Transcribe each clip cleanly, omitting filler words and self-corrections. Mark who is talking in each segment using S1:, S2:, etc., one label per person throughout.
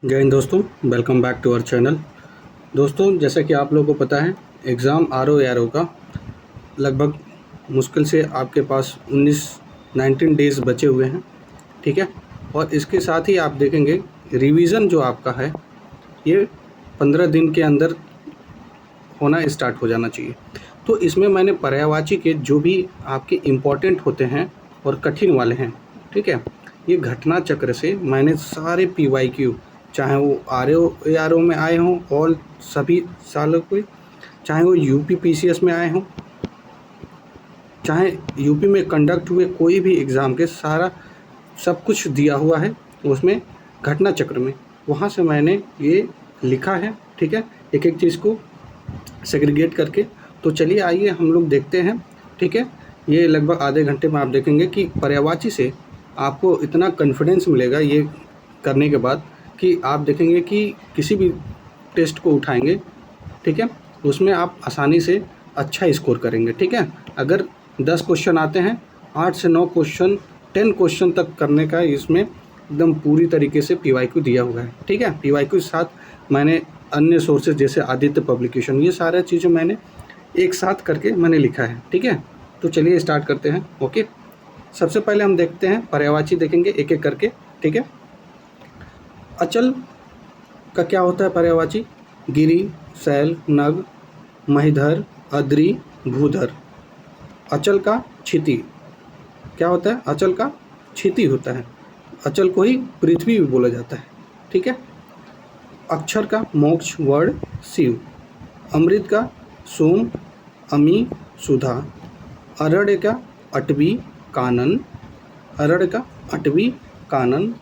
S1: जय हिंद दोस्तों, welcome back to our channel. दोस्तों, जैसा कि आप लोगों को पता है, एग्ज़ाम आर ओ का लगभग मुश्किल से आपके पास 19 डेज़ बचे हुए हैं, ठीक है। और इसके साथ ही आप देखेंगे रिवीज़न जो आपका है ये 15 दिन के अंदर होना स्टार्ट हो जाना चाहिए। तो इसमें मैंने पर्यायवाची के जो भी आपके इम्पोर्टेंट होते हैं और कठिन वाले हैं, ठीक है, ये घटना चक्र से मैंने सारे PYQ, चाहे वो RO में आए हों और सभी सालों के, चाहे वो UP PCS में आए हों, चाहे यूपी में कंडक्ट हुए कोई भी एग्ज़ाम के, सारा सब कुछ दिया हुआ है उसमें घटना चक्र में। वहाँ से मैंने ये लिखा है, ठीक है, एक एक चीज़ को सेग्रीगेट करके। तो चलिए आइए हम लोग देखते हैं, ठीक है। ये लगभग आधे घंटे में आप देखेंगे कि पर्यायवाची से आपको इतना कॉन्फिडेंस मिलेगा ये करने के बाद कि आप देखेंगे कि किसी भी टेस्ट को उठाएंगे, ठीक है, उसमें आप आसानी से अच्छा स्कोर करेंगे, ठीक है। अगर 10 क्वेश्चन आते हैं, 8 से 9 क्वेश्चन, 10 क्वेश्चन तक करने का इसमें एकदम पूरी तरीके से PYQ दिया हुआ है, ठीक है। PYQ के साथ मैंने अन्य सोर्सेज जैसे आदित्य पब्लिकेशन, ये सारी चीज़ें मैंने एक साथ करके मैंने लिखा है, ठीक है। तो चलिए स्टार्ट करते हैं। ओके, सबसे पहले हम देखते हैं पर्यायवाची, देखेंगे एक एक करके, ठीक है। अचल का क्या होता है पर्यायवाची? गिरि, शैल, नग, महीधर, अद्रि, भूधर। अचल का क्षिति क्या होता है? अचल का क्षिति होता है। अचल को ही पृथ्वी भी बोला जाता है, ठीक है। अक्षर का मोक्ष, वर्ण, शिव। अमृत का सोम, अमी, सुधा। अरण्य का अटवी, कानन। अरण्य का अटवी, कानन।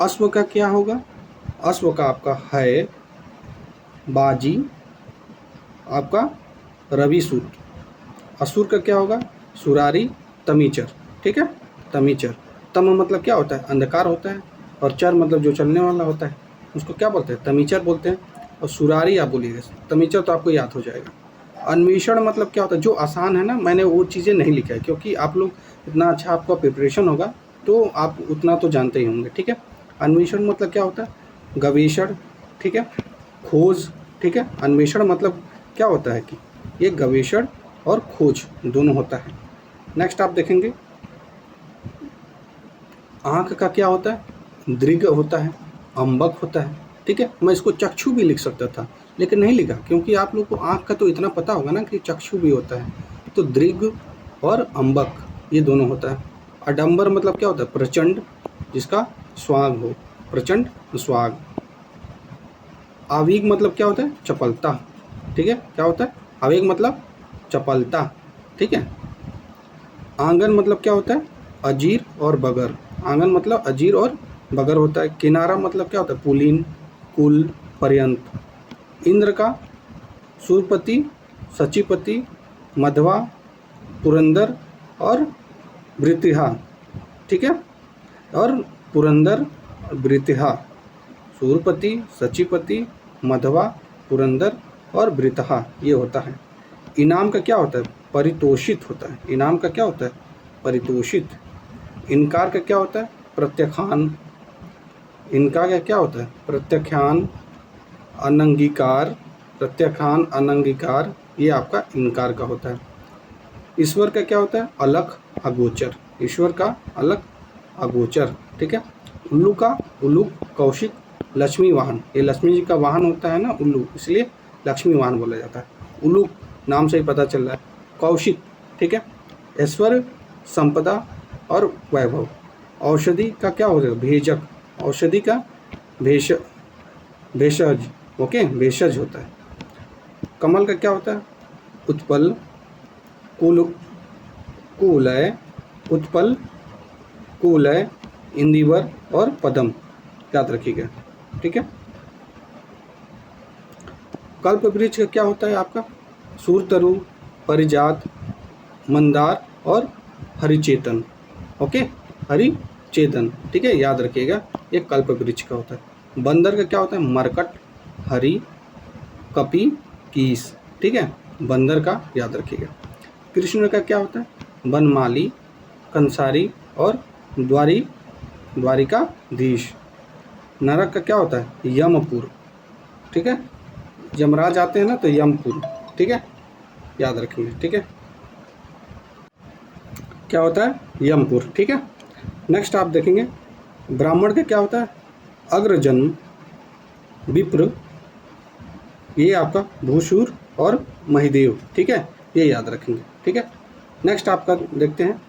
S1: अश्व का क्या होगा? अश्व का आपका है बाजी, आपका रविसूत। असुर का क्या होगा? सुरारी, तमीचर, ठीक है, तमीचर। तम मतलब क्या होता है? अंधकार होता है। और चर मतलब जो चलने वाला होता है, उसको क्या बोलते हैं? तमीचर बोलते हैं। और सुरारी आप बोलिएगा, तमीचर तो आपको याद हो जाएगा। अन्वेषण मतलब क्या होता है? जो आसान है ना, मैंने वो चीज़ें नहीं लिखा है क्योंकि आप लोग इतना अच्छा आपका प्रिपरेशन होगा तो आप उतना तो जानते ही होंगे, ठीक है। अन्वेषण मतलब क्या होता है? गवेषण, ठीक है, खोज, ठीक है। अन्वेषण मतलब क्या होता है कि ये गवेषण और खोज दोनों होता है। नेक्स्ट आप देखेंगे आँख का क्या होता है? दृग होता है, अम्बक होता है, ठीक है। मैं इसको चक्षु भी लिख सकता था लेकिन नहीं लिखा क्योंकि आप लोग को आँख का तो इतना पता होगा ना कि चक्षु भी होता है। तो दृग और अम्बक ये दोनों होता है। अडम्बर मतलब क्या होता है? प्रचंड, जिसका स्वाग हो, प्रचंड स्वाग। आवेग मतलब क्या होता है? चपलता, ठीक है। क्या होता है? आवेग मतलब चपलता, ठीक है। आंगन मतलब क्या होता है? अजीर और बगर। आंगन मतलब अजीर और बगर होता है। किनारा मतलब क्या होता है? पुलीन, कुल, पर्यंत। इंद्र का सूरपति, सचिपति, मध्वा, पुरंदर और वृतिहा, ठीक है। और पुरंदर और वृतिहा, सूरपति, सचिपति, मध्वा, पुरंदर और वृतहा, ये होता है। इनाम का क्या होता है? परितोषित होता है। इनाम का क्या होता है? परितोषित। इनकार का क्या होता है? प्रत्याख्यान। इनकार का क्या होता है? प्रत्याख्यान, अनंगीकार। प्रत्याख्यान, अनंगीकार, ये आपका इनकार का होता है। ईश्वर का क्या होता है? अलख, अगोचर। ईश्वर का अलख, अगोचर, ठीक है। उल्लू का उल्लू, कौशिक, लक्ष्मी वाहन। ये लक्ष्मी जी का वाहन होता है ना उल्लू, इसलिए लक्ष्मी वाहन बोला जाता है। उल्लू नाम से ही पता चल रहा है। कौशिक, ठीक है। ऐश्वर्य, संपदा और वैभव। औषधि का क्या होता है? भेजक। औषधि का भेषज, ओके, भेषज होता है। कमल का क्या होता है? उत्पल, कुल, कुलय, उत्पल, कुलय, इंदिवर और पदम, याद रखिएगा, ठीक है। कल्प वृक्ष का क्या होता है आपका? सूरतरु, परिजात, मंदार और हरिचेतन, ओके, हरिचेतन, ठीक है, याद रखिएगा, ये कल्प वृक्ष का होता है। बंदर का क्या होता है? मरकट, हरि, कपि, कीस, ठीक है, बंदर का याद रखिएगा। कृष्ण का क्या होता है? बनमाली, कंसारी और द्वारिकाधीश। नरक का क्या होता है? यमपुर, ठीक है। यमराज आते हैं ना तो यमपुर, ठीक है, याद रखेंगे, ठीक है। क्या होता है? यमपुर, ठीक है। नेक्स्ट आप देखेंगे ब्राह्मण का क्या होता है? अग्रजन्म, विप्र, ये आपका भूसुर और महिदेव, ठीक है, ये याद रखेंगे, ठीक है। नेक्स्ट आपका देखते हैं,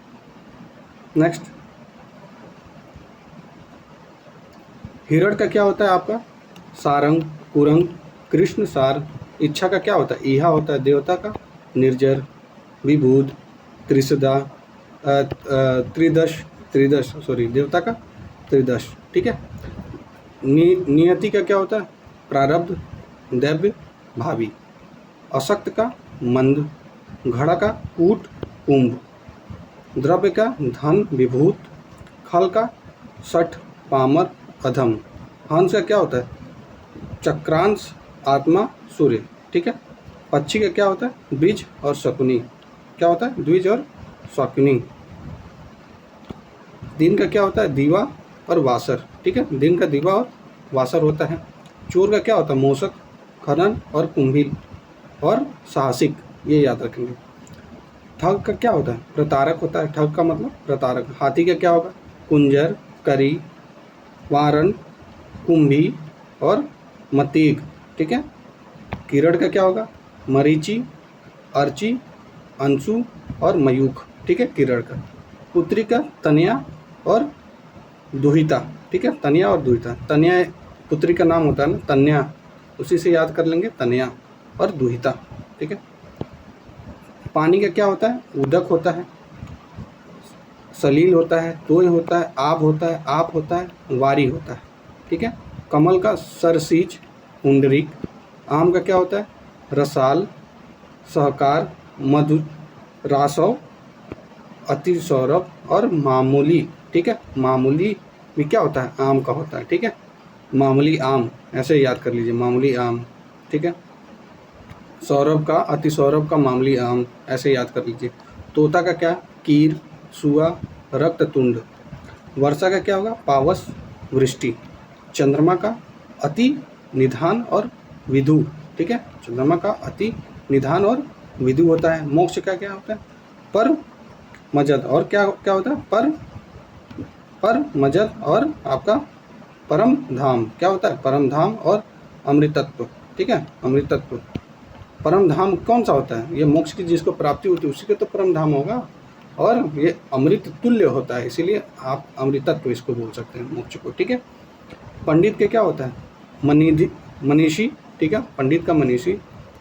S1: नेक्स्ट हिरण का क्या होता है आपका? सारंग, कुरंग, कृष्ण सार। इच्छा का क्या होता है? ईहा होता है देवता का, निर्जर, विभूत, त्रिसदा, त्रिदश, त्रिदश सॉरी देवता का त्रिदश, ठीक है। नियति का क्या होता है? प्रारब्ध, दैव्य, भावी। अशक्त का मंद, घड़ा का कूट, कुंभ। द्रव्य का धन, विभूत। खल का सठ, पामर, अधम। हंस का क्या होता है? चक्रांश, आत्मा, सूर्य, ठीक है। पक्षी का क्या होता है? द्विज और शकुनी। क्या होता है? द्विज और शकुनी। दिन का क्या होता है? दीवा और वासर, ठीक है, दिन का दीवा और वासर होता है। चोर का क्या होता है? मूषक, खनन और कुंभील और साहसिक, ये याद रखेंगे। ठग का क्या होता है? प्रतारक होता है, ठग का मतलब प्रतारक। हाथी का क्या होगा? कुंजर, करी, वारण, कुंभी और मतीग, ठीक है। किरण का क्या होगा? मरीचि, अर्ची, अंशु और मयूख, ठीक है, किरण का। पुत्री का तनया और दुहिता, ठीक है, तनया और दुहिता। तनया पुत्री का नाम होता है ना, तन्या, उसी से याद कर लेंगे, तनया और दुहिता, ठीक है। पानी का क्या होता है? उदक होता है, सलील होता है, तोय होता है, आब होता है, आप होता है, वारी होता है, ठीक है। कमल का सरसीज, पुंडरीक। आम का क्या होता है? रसाल, सहकार, मधु, रासव, अति सौरभ और मामूली, ठीक है। मामूली भी क्या होता है? आम का होता है, ठीक है। मामूली आम, ऐसे याद कर लीजिए, मामूली आम, ठीक है। सौरभ का, अति सौरभ का, मामूली आम, ऐसे याद कर लीजिए। तोता का क्या? कीर, सुआ, रक्ततुंड। वर्षा का क्या होगा? पावस, वृष्टि। चंद्रमा का अति निधान और विधु, ठीक है, चंद्रमा का अति निधान और विधु होता है। मोक्ष का क्या होता है? पर मजद और क्या क्या होता है? पर मजद और आपका परम धाम, क्या होता है? परम धाम और अमृतत्व, ठीक है, अमृतत्व। परम धाम कौन सा होता है? ये मोक्ष की जिसको प्राप्ति होती है उसी के तो परम धाम होगा, और ये अमृत तुल्य होता है, इसीलिए आप अमृतत्व इसको बोल सकते हैं मोक्ष को, ठीक है। पंडित के क्या होता है? मनीषी, ठीक है, पंडित का मनीषी,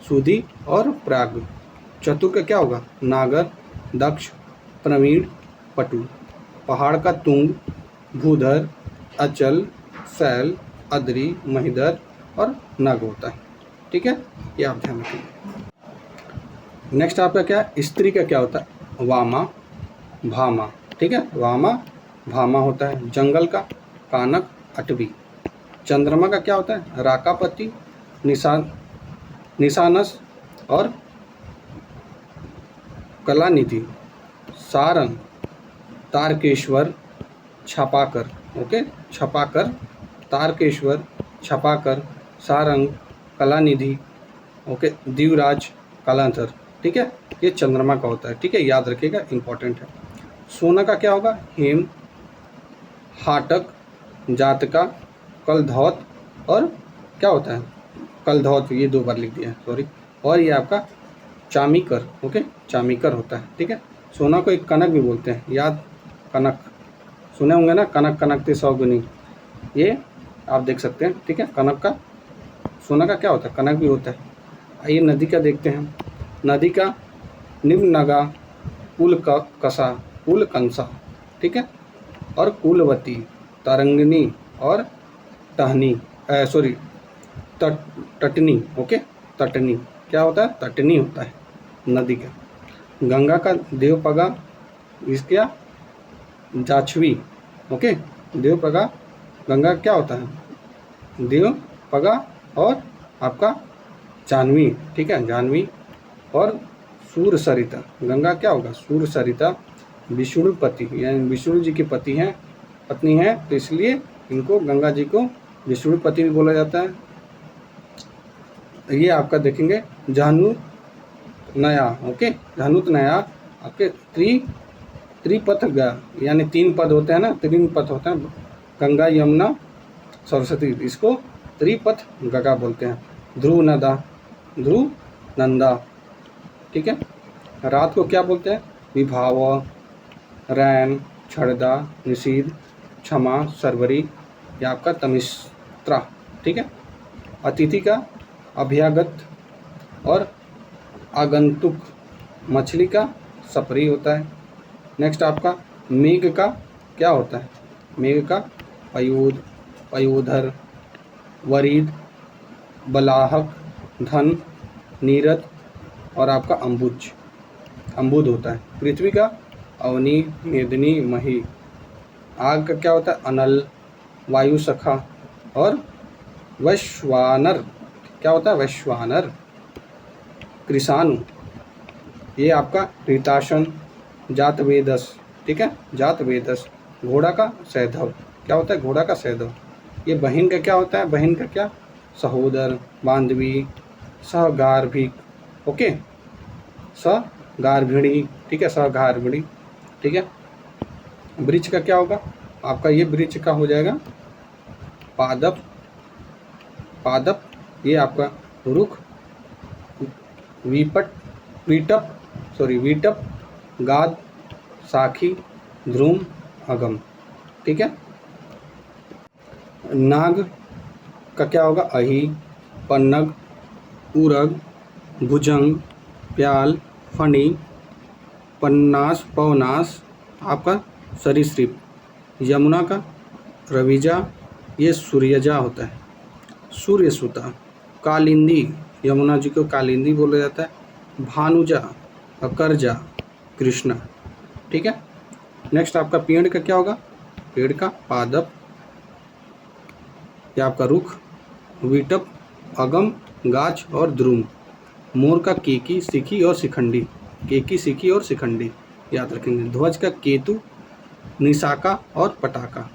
S1: सुधी और प्राग। चतुर का क्या होगा? नागर, दक्ष, प्रवीण, पटु। पहाड़ का तुंग, भूधर, अचल, शैल, अद्री, महिधर और नग होता है, ठीक है, ये आप ध्यान रखेंगे। नेक्स्ट आपका क्या है? स्त्री का क्या होता है? वामा, भामा, ठीक है, वामा भामा होता है। जंगल का कानक, अटवी। चंद्रमा का क्या होता है? राकापति, निशानस और कलानिधि। सारंग, तारकेश्वर, छपाकर, ओके, छपाकर, तारकेश्वर, छपाकर, सारंग, कलानिधि, ओके, दीवराज, कालांतर, ठीक है, ये चंद्रमा का होता है, ठीक है, याद रखिएगा, इंपॉर्टेंट है। सोना का क्या होगा? हेम, हाटक, जातका, कलधौत और क्या होता है? कलधौत, ये 2 बार लिख दिया है, सॉरी। और ये आपका चामीकर, ओके, चामीकर होता है, ठीक है। सोना को एक कनक भी बोलते हैं, याद, कनक सुने होंगे ना, कनक कनकते 100 गुनी, ये आप देख सकते हैं, ठीक है। कनक का, सोना का क्या होता है? कनक भी होता है। आइए नदी का देखते हैं। नदी का निम्न नगा, कुल कसा, कुल कंसा, ठीक है, और कुलवती, तरंगिनी और टहनी, सॉरी तटनी, ओके, तटनी, क्या होता है? तटनी होता है नदी का। गंगा का देवपगा, इसका जाछवी, ओके, देवपगा, गंगा क्या होता है? देवपगा और आपका जानवी, ठीक है, जानवी। और सूर सरिता, गंगा क्या होगा? सूर सरिता। विष्णुपति, यानी विष्णु जी के पति हैं, पत्नी हैं, तो इसलिए इनको गंगा जी को विष्णुपति भी बोला जाता है। ये आपका देखेंगे जहनु नया, ओके, जहनुत नया आपके त्रिपथ यानी 3 पद होते हैं ना, 3 पथ होते हैं, गंगा यमुना सरस्वती, इसको त्रिपथ गगा बोलते हैं। ध्रुव नंदा, ठीक है। रात को क्या बोलते हैं? विभाव, रैन, छड़दा, निषीद, क्षमा, सरवरी, या आपका तमिस्त्रा, ठीक है। अतिथि का अभ्यागत और आगंतुक, मछली का सपरी होता है। नेक्स्ट आपका मेघ का क्या होता है? मेघ का पयूद, पयूधर, वरीद, बलाहक, धन, नीरद और आपका अम्बुद होता है। पृथ्वी का अवनी, मेदिनी, मही। आग का क्या होता है? अनल, वायु सखा और वैश्वानर। क्या होता है? वैश्वानर। कृषाणु, ये आपका ऋताशन, जातवेदस, ठीक है, जातवेदस। घोड़ा का सैधव, क्या होता है? घोड़ा का सैधव। ये बहन का क्या होता है? बहन का क्या? सहोदर, बांधवी, सहगार्भिक, ओके, सगार्भिणी, ठीक है, सगार्भिणी, ठीक है। वृक्ष का क्या होगा आपका? ये वृक्ष का हो जाएगा पादप, ये आपका रुख, वीटप, गाद, साखी, ध्रुम, अगम, ठीक है। नाग का क्या होगा? अही, पन्नग, उरग, भुजंग, प्याल, फणी, पन्नास, पवनास, आपका सरीसृप। यमुना का रविजा, ये सूर्यजा होता है। सूर्यसुता। कालिंदी, यमुना जी को कालिंदी बोला जाता है। भानुजा, अकरजा, कृष्णा, ठीक है। नेक्स्ट आपका पेड़ का क्या होगा? पेड़ का पादप, या आपका रुख, विटप, अगम, गाछ और द्रुम। मोर का केकी, सिखी और शिखंडी, केकी, सिखी और शिखंडी याद रखेंगे। ध्वज का केतु, निशाका और पटाखा।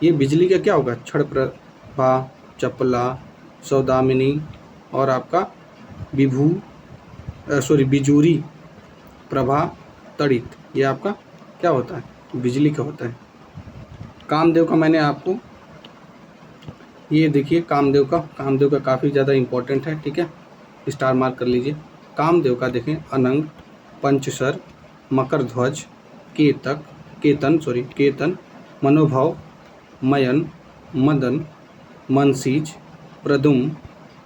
S1: ये बिजली का क्या होगा? छड़ प्रभा, चपला, सौदामिनी और आपका बिजूरी, प्रभा, तड़ित। ये आपका क्या होता है? बिजली का होता है। कामदेव का मैंने आपको ये देखिए, कामदेव का काफ़ी ज़्यादा इम्पोर्टेंट है, ठीक है, स्टार मार्क कर लीजिए। कामदेव का देखें अनंग, पंचसर, मकर ध्वज, केतन, मनोभव, मयन, मदन, मनसीज, प्रदुम,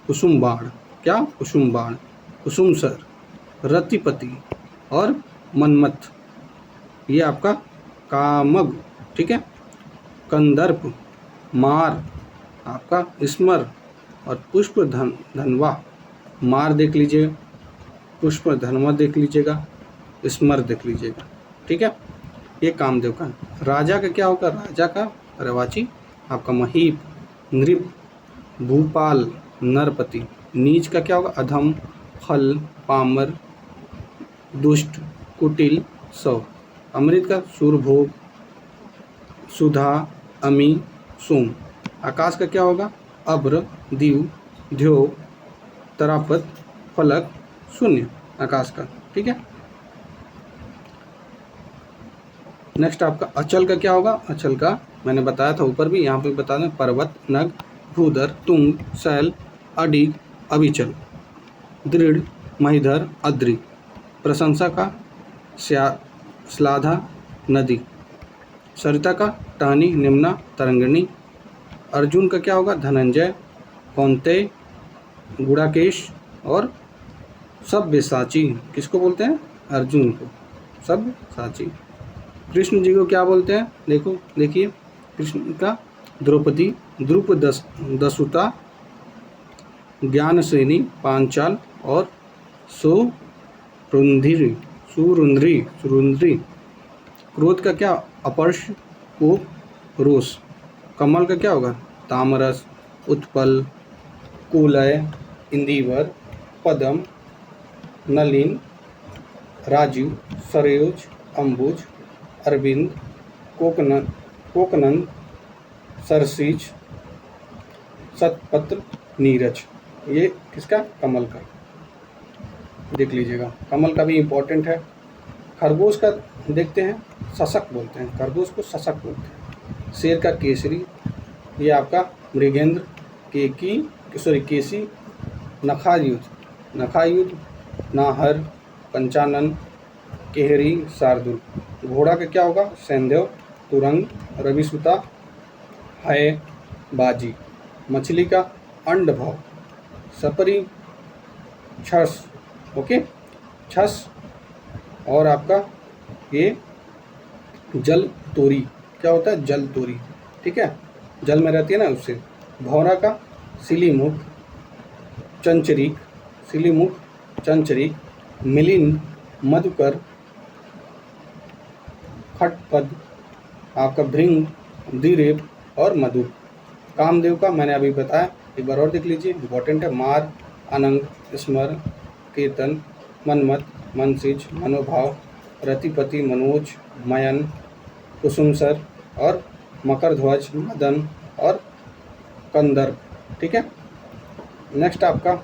S1: कुसुमबाण, क्या? कुसुमबाण, कुसुमसर, रतिपति और मनमथ। ये आपका कामग, ठीक है। कंदर्प, मार, आपका स्मर और पुष्प धनवा। मार देख लीजिए, पुष्प धनवा देख लीजिएगा, स्मर देख लीजिएगा, ठीक है। ये कामदेव का। राजा का क्या होगा? राजा का रवाची आपका महीप, नृप, भूपाल, नरपति। नीच का क्या होगा? अधम, फल, पामर, दुष्ट, कुटिल, सौ। अमृत का सूरभोग, सुधा, अमी, सोम। आकाश का क्या होगा? अभ्र, दीव, ध्यो, तरापत, फलक, शून्य, आकाश का, ठीक है। नेक्स्ट आपका अचल का क्या होगा? अचल का मैंने बताया था ऊपर भी, यहाँ पे बता दें, पर्वत, नग, भूधर, तुंग, शैल, अडिग, अविचल, दृढ़, महिधर, अद्रि। प्रशंसा का श्लाघा, नदी। सरिता का टहनी, निम्ना, तरंगिणी। अर्जुन का क्या होगा? धनंजय, कौंतेय, गुड़ाकेश और सब्यसाची। किसको बोलते हैं? अर्जुन को सब्यसाची। कृष्ण जी को क्या बोलते हैं? देखिए कृष्ण का द्रौपदी, दसुता, ज्ञानसेनी, पांचाल और सुरुंद्री। क्रोध का क्या? अपर्श, कोप, रोष। कमल का क्या होगा? तामरस, उत्पल, कुलय, इंदिवर, पदम, नलिन, राजीव, सरोज, अंबुज, अरविंद, कोकनंद, सरसीज, शतपत्र नीरज, ये किसका? कमल का, देख लीजिएगा। कमल का भी इम्पोर्टेंट है। खरगोश का देखते हैं, शशक बोलते हैं, खरगोश को शशक बोलते हैं। शेर का केसरी, ये आपका मृगेंद्र, केसी, नखायुध, नाहर, पंचानन, केहरी, शार्दुल। घोड़ा का क्या होगा? सैंधव, तुरंग, रविसुता, है, बाजी। मछली का अंडभव, सपरी, छस, ओके, छस। और आपका ये जल तोरी, क्या होता है? जल तोरी, ठीक है, जल में रहती है ना उससे। भौरा का सिलीमुख, चंचरीक, सिलीमुख, चंचरीक, मिलिंद, मधुकर, खटपद, आपका भृंग, द्विरेफ और मधु। कामदेव का मैंने अभी बताया, एक बार और देख लीजिए, इंपॉर्टेंट है। मार, अनंग, स्मर, कीर्तन, मनमत, मनसिज, मनोभाव, रतिपति, मनोज, मयन, कुसुमसर और मकरध्वज, मदन और कंदर्प, ठीक है। नेक्स्ट आपका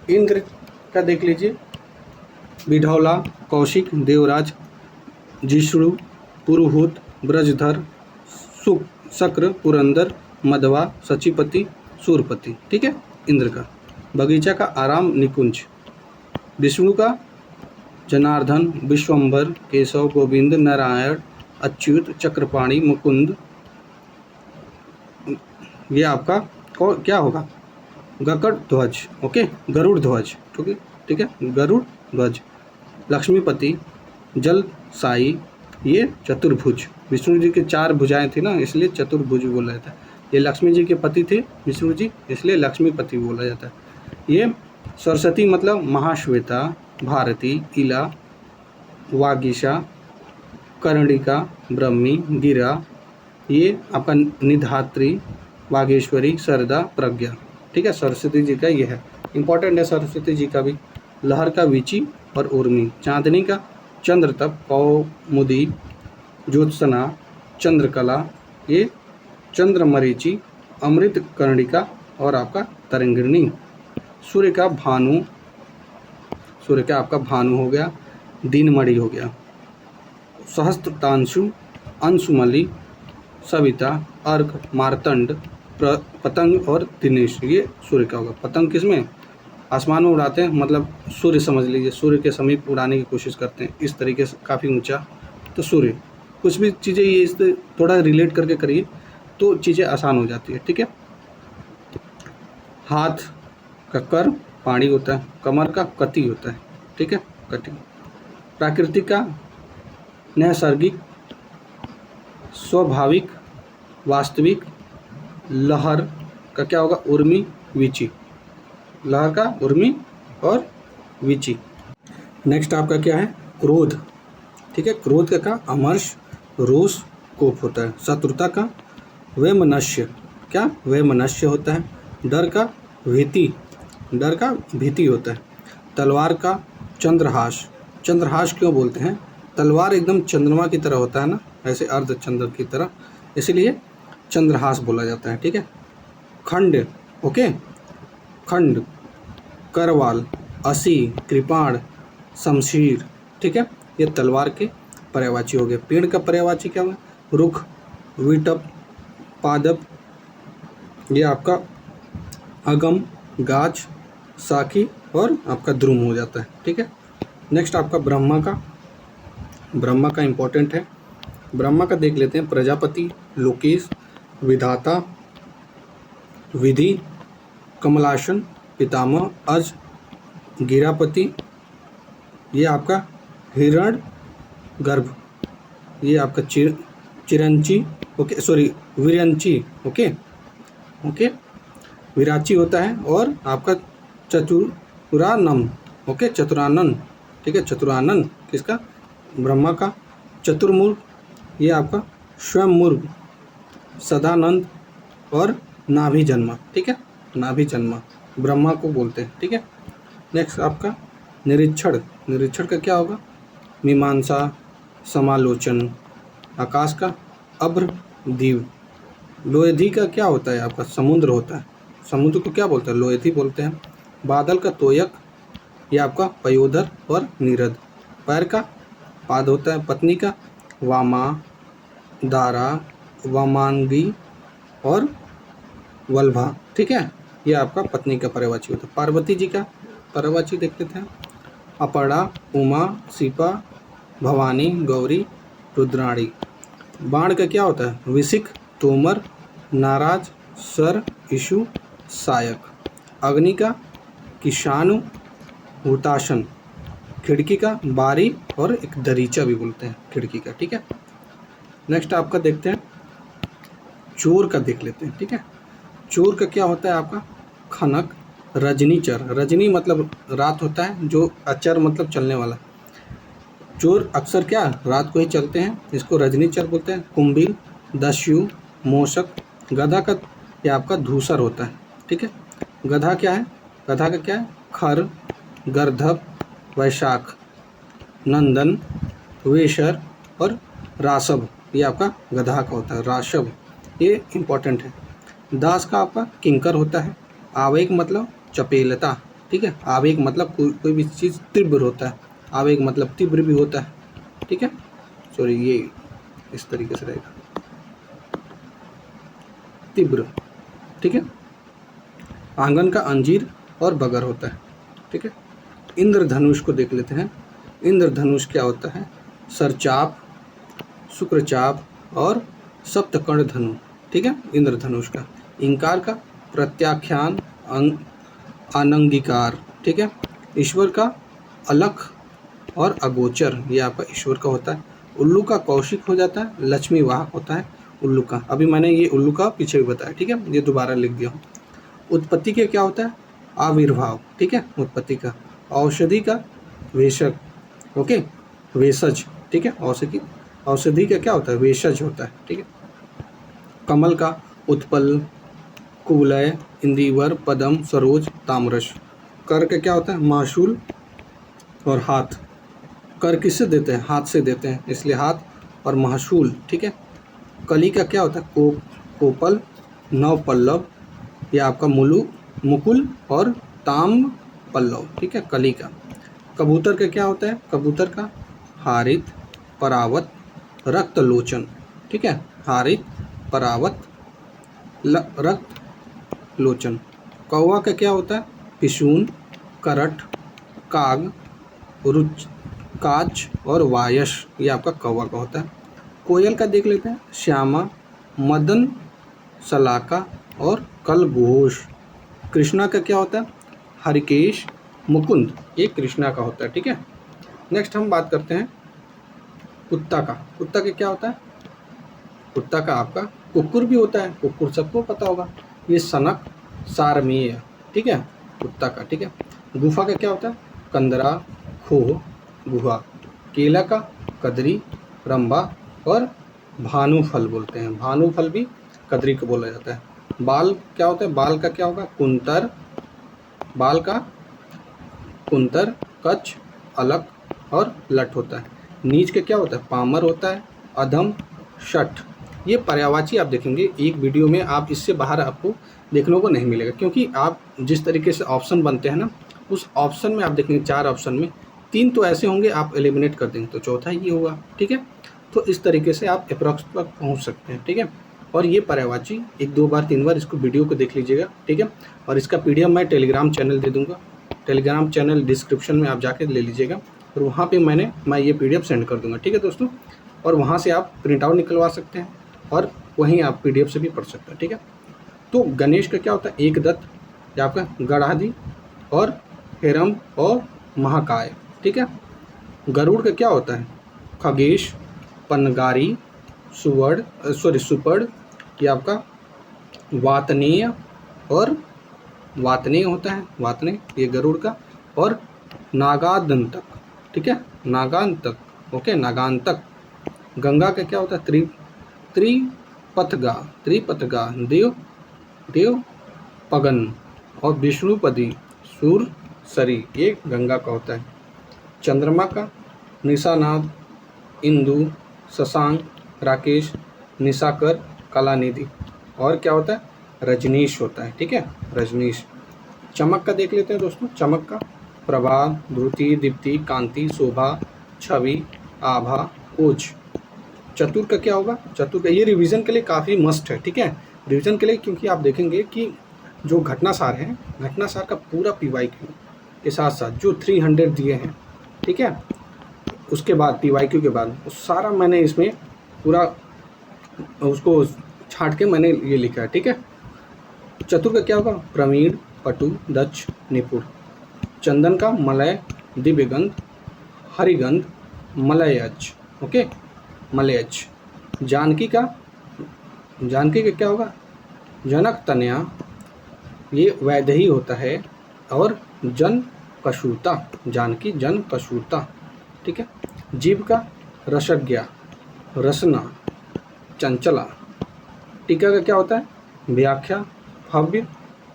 S1: इंद्र का देख लीजिए, बिढौला, कौशिक, देवराज, जिष्णु, पुरुहूत, ब्रजधर, शक्र, पुरंदर, मधवा, सचिपति, सूरपति, ठीक है, इंद्र का। बगीचा का आराम, निकुंज। विष्णु का जनार्दन, विश्वंभर, केशव, गोविंद, नारायण, अच्युत, चक्रपाणि, मुकुंद। ये आपका क्या होगा? गकड़ ध्वज, ओके, गरुड़ ध्वज, ठीक है, गरुड़ ध्वज। लक्ष्मीपति, जल साई, ये चतुर्भुज। विष्णु जी के 4 भुजाएं थी ना, इसलिए चतुर्भुज बोला जाता है। ये लक्ष्मी जी के पति थे विष्णु जी, इसलिए लक्ष्मीपति बोला जाता है। ये सरस्वती मतलब महाश्वेता, भारती, इला, वागीशा, कर्णिका, ब्रह्मी, गिरा, ये आपका निधात्री, वागेश्वरी, सरदा, प्रज्ञा, ठीक है। सरस्वती जी का ये है, इंपॉर्टेंट है सरस्वती जी का भी। लहर का वीची और उर्मी। चांदनी का चंद्रतप, कौमुदी, ज्योत्सना, चंद्रकला, ये चंद्रमरीचि, अमृत कर्णिका और आपका तरंगिणी। सूर्य का भानु, सूर्य का आपका भानु हो गया, दीनमणि हो गया। सहस्त्रतांशु, अंशुमली, सविता, अर्क, मार्तंड, पतंग और दिनेश, ये सूर्य का होगा। पतंग किसमें? आसमान में उड़ाते हैं, मतलब सूर्य समझ लीजिए, सूर्य के समीप उड़ाने की कोशिश करते हैं इस तरीके से, काफ़ी ऊंचा, तो सूर्य। कुछ भी चीज़ें ये इससे थोड़ा रिलेट करके करिए तो चीज़ें आसान हो जाती है, ठीक है। हाथ का कर पाणी होता है, कमर का कति होता है, ठीक है, कति। प्राकृतिक का नैसर्गिक, स्वाभाविक, वास्तविक। लहर का क्या होगा? उर्मी, वीची। लहर का उर्मी और वीची। नेक्स्ट आपका क्या है? क्रोध, ठीक है। क्रोध का क्या? अमर्ष, रोष, कोप होता है। शत्रुता का वैमनस्य, क्या? वैमनस्य होता है। डर का भीति, डर का भीति होता है। तलवार का चंद्रहास, चंद्रहास क्यों बोलते हैं? तलवार एकदम चंद्रमा की तरह होता है ना, ऐसे अर्धचंद्र की तरह, इसलिए चंद्रहास बोला जाता है, ठीक है। खंड, ओके, खंड, करवाल, असी, कृपाण, शमशीर, ठीक है, ये तलवार के पर्यायवाची हो गए। पेड़ का पर्यायवाची क्या हुआ? रुख, विटप, पादप, ये आपका अगम, गाछ, साखी और आपका द्रुम हो जाता है, ठीक है। नेक्स्ट आपका ब्रह्मा का, ब्रह्मा का इम्पोर्टेंट है। ब्रह्मा का देख लेते हैं। प्रजापति, लोकेश, विधाता, विधि, कमलासन, पितामह, अज, गिरापति, ये आपका हिरण गर्भ, ये आपका Chiranchi, okay, sorry Viranchi, okay okay, Virachi होता है। और आपका चतुरानन, ओके, चतुरानन, ठीक है, चतुरानन किसका? ब्रह्मा का। चतुर्मुर्ग, ये आपका स्वयंमुर्ग, सदानंद और नाभि जन्मा, ठीक है, नाभि जन्मा ब्रह्मा को बोलते हैं, ठीक है। नेक्स्ट आपका निरीक्षण, निरीक्षण का क्या होगा? मीमांसा, समालोचन। आकाश का अभ्र, दीव, लोएधी का क्या होता है आपका? समुद्र होता है। समुद्र को क्या बोलते हैं? लोएधी बोलते हैं। बादल का तोयक ये आपका पयोधर और नीरद। पैर का पाद होता है। पत्नी का वामा, दारा, वामांगी और वल्भा, ठीक है, ये आपका पत्नी का पर्यायवाची होता है। पार्वती जी का पर्यायवाची देख लेते हैं। अपर्णा, उमा, सीपा, भवानी, गौरी, रुद्राणी। बाण का क्या होता है? विसिक, तोमर, नाराज, सर, इशु, सायक। अग्नि का किशानु, हुताशन। खिड़की का बारी और एक दरीचा भी बोलते हैं खिड़की का, ठीक है। नेक्स्ट आपका देखते हैं चोर का, देख लेते हैं, ठीक है। चोर का क्या होता है आपका? खनक, रजनीचर। रजनी मतलब रात होता है, जो अचर मतलब चलने वाला। चोर अक्सर क्या रात को ही चलते हैं, इसको रजनीचर बोलते हैं। कुंभील, दस्यु, मोशक। गधा का ये आपका धूसर होता है, ठीक है। गधा क्या है? गधा का क्या है? खर, गर्धप, वैशाख, नंदन, वेशर और रासव, ये आपका गधा का होता है। राशव ये इम्पोर्टेंट है। दास का आपका किंकर होता है। आवेग मतलब चपेलता, ठीक है। आवेग मतलब कोई भी चीज़ तीव्र होता है। आवेग मतलब तीव्र भी होता है, ठीक है। सॉरी, ये इस तरीके से रहेगा, तीव्र, ठीक है। आंगन का अंजीर और बगर होता है, ठीक है। इंद्रधनुष को देख लेते हैं। इंद्रधनुष क्या होता है? सरचाप, शुक्रचाप और सप्तकर्ण धनु, ठीक है, इंद्रधनुष का। इंकार का प्रत्याख्यान, अनंगीकार, ठीक है। ईश्वर का अलख और अगोचर, ये आपका ईश्वर का होता है। उल्लू का कौशिक हो जाता है, लक्ष्मी वाहक होता है उल्लू का। अभी मैंने ये उल्लू का पीछे भी बताया, ठीक है, ये दोबारा लिख दिया हूँ। उत्पत्ति के क्या होता है? आविर्भाव, ठीक है, उत्पत्ति का। औषधि का वेशक, ओके, वेशज, ठीक है। औषधि का क्या होता है? वेशज होता है, ठीक है। कमल का उत्पल, कुवलय, इंदिवर, पदम, सरोज, ताम्रश। कर का क्या होता है? महशूल और हाथ। कर किससे देते हैं? हाथ से देते हैं, इसलिए हाथ और महशूल, ठीक है। कली का क्या होता है? कोपल, नव पल्लव, यह आपका मुकुल और ताम पल्लव, ठीक है, कली का। कबूतर का क्या होता है? कबूतर का हारित, परावत, रक्त लोचन, ठीक है। हारित, परावत, रक्त लोचन। कौवा का क्या होता है? पिशून, करट, काग, रुच, काच और वायश, ये आपका कौवा का होता है। कोयल का देख लेते हैं। श्यामा, मदन, सलाका और कलघोष। कृष्णा का क्या होता है? हरिकेश, मुकुंद, ये कृष्णा का होता है, ठीक है। नेक्स्ट हम बात करते हैं कुत्ता का। कुत्ता का क्या होता है? कुत्ता का आपका कुकुर भी होता है, कुकुर सबको पता होगा, ये सनक, सारमेय, ठीक है, कुत्ता का, ठीक है। गुफा का क्या होता है? कंदरा, खोह, गुहा। केला का कदरी, रंबा और भानुफल बोलते हैं। भानुफल भी कदरी को बोला जाता है। बाल क्या होता है? बाल का क्या होगा? कुंतर, बाल का कुंतर, कच्छ, अलक और लट होता है। नीच का क्या होता है? पामर होता है। अधम, शठ। ये पर्यायवाची आप देखेंगे एक वीडियो में, आप इससे बाहर आपको देखने को नहीं मिलेगा, क्योंकि आप जिस तरीके से ऑप्शन बनते हैं ना, उस ऑप्शन में आप देखेंगे 4 ऑप्शन में 3 तो ऐसे होंगे आप एलिमिनेट कर देंगे, तो चौथा ये होगा, ठीक है। तो इस तरीके से आप अप्रॉक्स तक पहुँच सकते हैं, ठीक है। और ये पर्यायवाची 1-2 बार 3 बार इसको वीडियो को देख लीजिएगा, ठीक है। और इसका PDF मैं टेलीग्राम चैनल दे दूँगा, टेलीग्राम चैनल डिस्क्रिप्शन में आप जाके ले लीजिएगा, और वहाँ पे मैं ये PDF सेंड कर दूँगा, ठीक है दोस्तों। और वहाँ से आप प्रिंट आउट निकलवा सकते हैं और वहीं आप PDF से भी पढ़ सकते हैं, ठीक है। तो गणेश का क्या होता है? एकदत्त, या आपका गणाधि और हेरम और महाकाय, ठीक है। गरुड़ का क्या होता है? खगेश, पनगारी, सुपड़, ये आपका वातनेय और वातनेय होता है, वातनेय ये गरुड़ का। और नागादंतक, ठीक है, नागांतक, ओके, नागांतक। गंगा का क्या होता है? त्रिपथगा, देव पगन और विष्णुपदी, सूर सरी, ये गंगा का होता है। चंद्रमा का निशानाद, इंदु, शशांक, राकेश, निशाकर, कलानिधि। और क्या होता है, रजनीश होता है, ठीक है, रजनीश। चमक का देख लेते हैं दोस्तों, चमक का प्रभा, द्रुति, दीप्ति, कांति, शोभा, छवि, आभा, ओज। चतुर का क्या होगा, चतुर का ये रिवीजन के लिए काफ़ी मस्ट है, ठीक है, रिवीजन के लिए, क्योंकि आप देखेंगे कि जो घटनासार है, घटनासार का पूरा PYQ के साथ साथ जो 300 दिए हैं, ठीक है, उसके बाद PYQ के बाद सारा मैंने इसमें पूरा उसको छांट के मैंने ये लिखा है, ठीक है। चतुर का क्या होगा, प्रवीण, पटु, दक्ष, निपुण। चंदन का मलय, दिव्यगंध, हरिगंध, मलयज, ओके, मलयज। जानकी का क्या होगा, जनक तनया, ये वैदेही होता है, और जन कशुता, जानकी जन कशुता, ठीक है। जीव का रसज्ञा, रसना, चंचला। टीका का क्या होता है, व्याख्या, भव्य,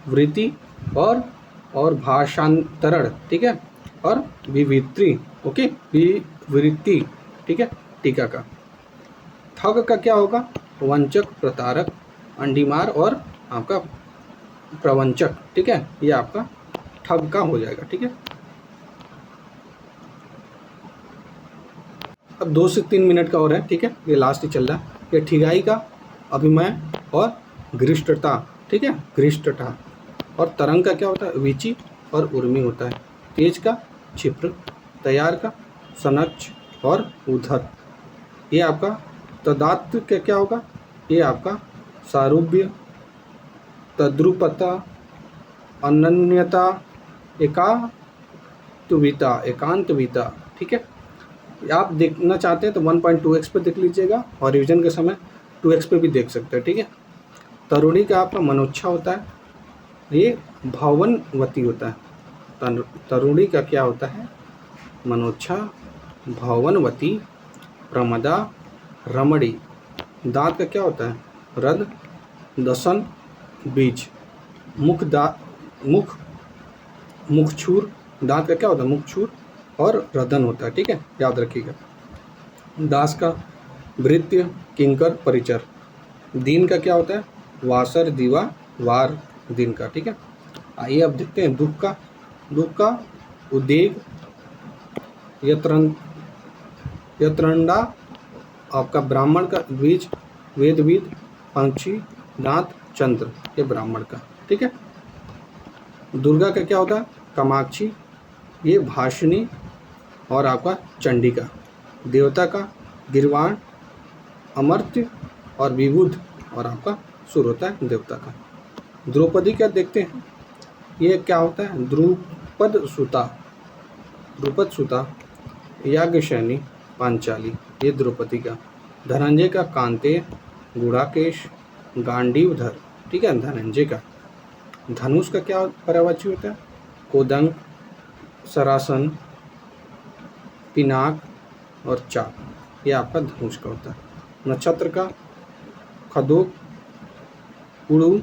S1: वृत्ति और भाषांतरण, ठीक है, और विवृत्ति, ओके, विवृत्ति, ठीक है, टीका का। ठग का क्या होगा, वंचक, प्रतारक, अंडीमार और आपका प्रवंचक, ठीक है, ये आपका ठग का हो जाएगा, ठीक है। अब 2 से 3 मिनट का और है, ठीक है, ये लास्ट ही चल रहा है। ये ठिगाई का अभिमय और घृष्टता, ठीक है, घृष्टता। और तरंग का क्या होता है, वीची और उर्मी होता है। तेज का क्षिप्र, तैयार का सनच और उधर। ये आपका तदात्व का क्या होगा, ये आपका सारूप्य, तद्रुपता, अनन्यता, एकांतविता, ठीक है। आप देखना चाहते हैं तो 1.2x पे देख लीजिएगा, और रिवीजन के समय 2x पे भी देख सकते हैं, ठीक है। तरुणी का आपका मनोच्छा होता है, ये भावनवती होता है। तरुणी का क्या होता है, मनोच्छा, भावनवती, प्रमदा, रमणी। दांत का क्या होता है, रद, दसन, बीज। मुखछूर, दांत का क्या होता है, मुखछूर और रदन होता है, ठीक है, याद रखिएगा। दास का भृत्य, किंकर, परिचर। दीन का क्या होता है, वासर, दीवा, वार, दिन का, ठीक है। आइए अब देखते हैं दुख का उद्वेग, यत्रंडा, आपका ब्राह्मण का द्विज, वेदविद, पंक्षी, दांत, चंद्र, ये ब्राह्मण का, ठीक है। दुर्गा का क्या होता है, कामाक्षी, ये भाषिणी और आपका चंडिका। देवता का गिरवाण, अमर्त्य और विबुध, और आपका सुर होता है देवता का। द्रौपदी का देखते हैं, ये क्या होता है, द्रुपद सुता, याज्ञसेनी, पांचाली, ये द्रौपदी का। धनंजय का कांतेय, गुड़ाकेश, गांडीवधर, ठीक है, धनंजय का। धनुष का क्या पर्यायवाची होता है, कोदंग, सरासन, पिनाक और चाप, ये आपका धनुष का होता है। नक्षत्र का खदोक, उड़ू,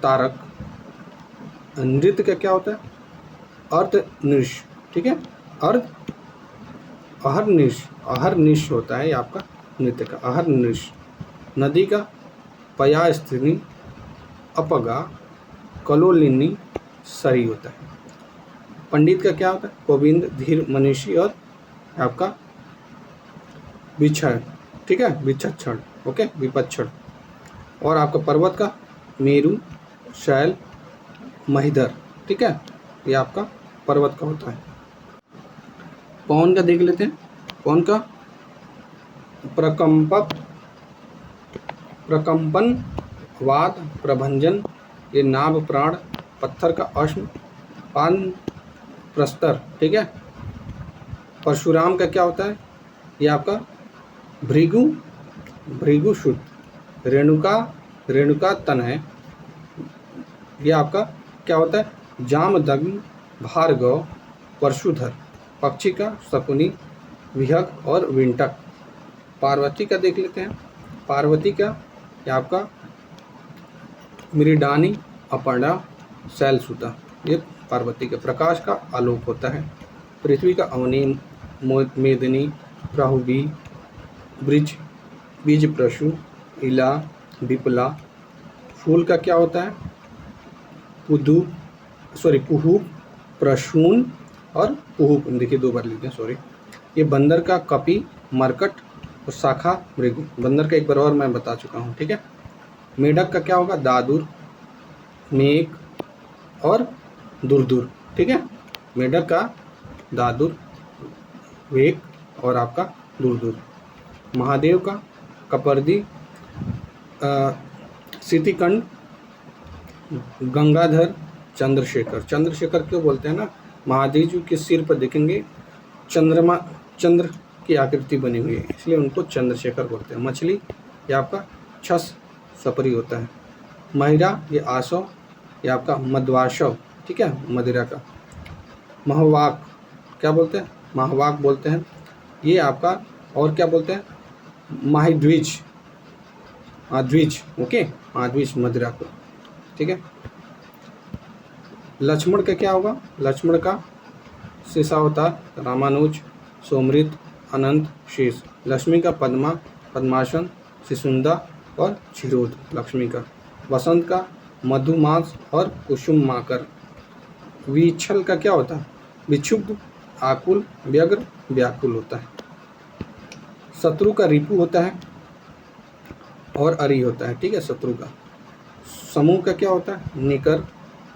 S1: तारक। नृत्य का क्या होता है, अर्धनिश, ठीक है, अहर्निश होता है ये आपका नृत्य का, अहर्निश। नदी का पयास्थिनी, अपगा, कलोलिनी, सरी होता है। पंडित का क्या होता है, गोविंद, धीर, मनीषी और आपका विक्षण, ठीक है, विचक्षण, ओके, विपक्षण। और आपका पर्वत का मेरु, शैल, महिधर, ठीक है, ये आपका पर्वत का होता है। पवन का देख लेते हैं, पवन का प्रकंपन, वाद, प्रभंजन, ये नाभ, प्राण। पत्थर का अश्म, पान, प्रस्तर, ठीक है। परशुराम का क्या होता है, ये आपका भृगु शुद्ध। रेणुका तन है, ये आपका क्या होता है, जामदग्न, भार्गव, परशुधर। पक्षी का शकुनी, विहग और विंटक। पार्वती का देख लेते हैं, पार्वती का ये आपका मृडानी, अपर्णा, शैलसुता, ये पार्वती के। प्रकाश का आलोक होता है। पृथ्वी का अवनी, मेदिनी, प्राहुबी, बीज प्रशु, इला, विपला, फूल का क्या होता है? पुहू, प्रसून और पुहू। देखिए 2 बार लिखते हैं, सॉरी। ये बंदर का कपि, मरकट और शाखा मृग। बंदर का एक बार और मैं बता चुका हूँ, ठीक है। मेढक का क्या होगा? दादुर, मेघ और दूर, ठीक है। मेढक का दादुर, वेग और आपका दूर। महादेव का कपर्दी, सितिकंड, गंगाधर, चंद्रशेखर। चंद्रशेखर क्यों बोलते हैं ना, महादेव जी के सिर पर देखेंगे चंद्र की आकृति बनी हुई है, इसलिए उनको चंद्रशेखर बोलते हैं। मछली ये आपका छस सपरी होता है। महिरा ये आसव, ये आपका मध्वाशव, ठीक है, मदिरा का। महवाक क्या बोलते हैं? महवाक बोलते हैं, ये आपका। और क्या बोलते हैं? महाद्विज, द्विज, ओके, महाद्विज मदिरा को, ठीक है। लक्ष्मण का क्या होगा? लक्ष्मण का शेषावतार, रामानुज, सोमृत, अनंत, शेष। लक्ष्मी का पद्मा, पद्मासन, शिशुंदा और क्षीरोद, लक्ष्मी का। वसंत का मधुमास और कुसुम माकर। विच्छल का क्या होता है? विक्षुब्ध, आकुल, व्यग्र, व्याकुल होता है। शत्रु का रिपु होता है और अरि होता है, ठीक है, शत्रु का। समूह का क्या होता है? निकर,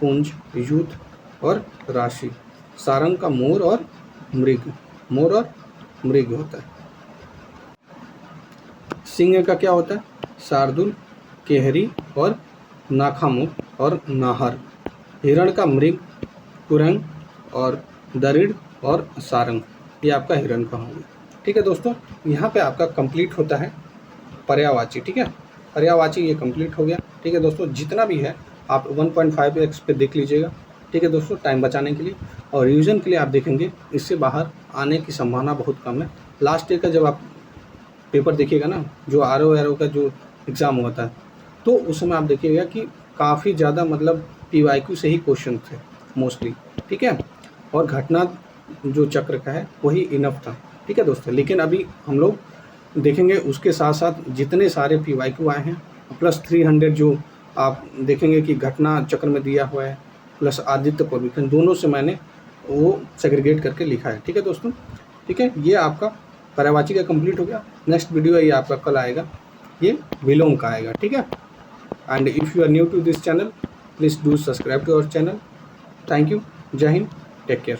S1: पुंज, युद्ध और राशि। सारंग का मोर और मृग, मोर और मृग होता है। सिंह का क्या होता है? शार्दुल, केहरी और नाखामुख और नाहर। हिरण का मृग, कुरंग और दरिड़ और सारंग, ये आपका हिरण का होगा, ठीक है दोस्तों। यहाँ पे आपका कंप्लीट होता है पर्यायवाची, ठीक है। पर्यायवाची ये कंप्लीट हो गया, ठीक है दोस्तों। जितना भी है आप 1.5x पे देख लीजिएगा, ठीक है दोस्तों, टाइम बचाने के लिए। और रिवीजन के लिए आप देखेंगे, इससे बाहर आने की संभावना बहुत कम है। लास्ट ईयर का जब आप पेपर देखिएगा ना, जो RO का जो एग्ज़ाम होता है, तो उस समय आप देखिएगा कि काफ़ी ज़्यादा मतलब PYQ से ही क्वेश्चन थे मोस्टली, ठीक है। और घटना जो चक्र का है वही इनफ था, ठीक है दोस्तों। लेकिन अभी हम लोग देखेंगे उसके साथ साथ जितने सारे PYQ आए हैं, प्लस 300 जो आप देखेंगे कि घटना चक्र में दिया हुआ है, प्लस आदित्य पब्लिकेशन, दोनों से मैंने वो सेग्रीगेट करके लिखा है, ठीक है दोस्तों, ठीक है। ये आपका पर्यायवाची का कंप्लीट हो गया। नेक्स्ट वीडियो ये आपका कल आएगा, ये विलोम का आएगा, ठीक है। And if you are new to this channel, please do subscribe to our channel. Thank you, जय हिंद, टेक केयर।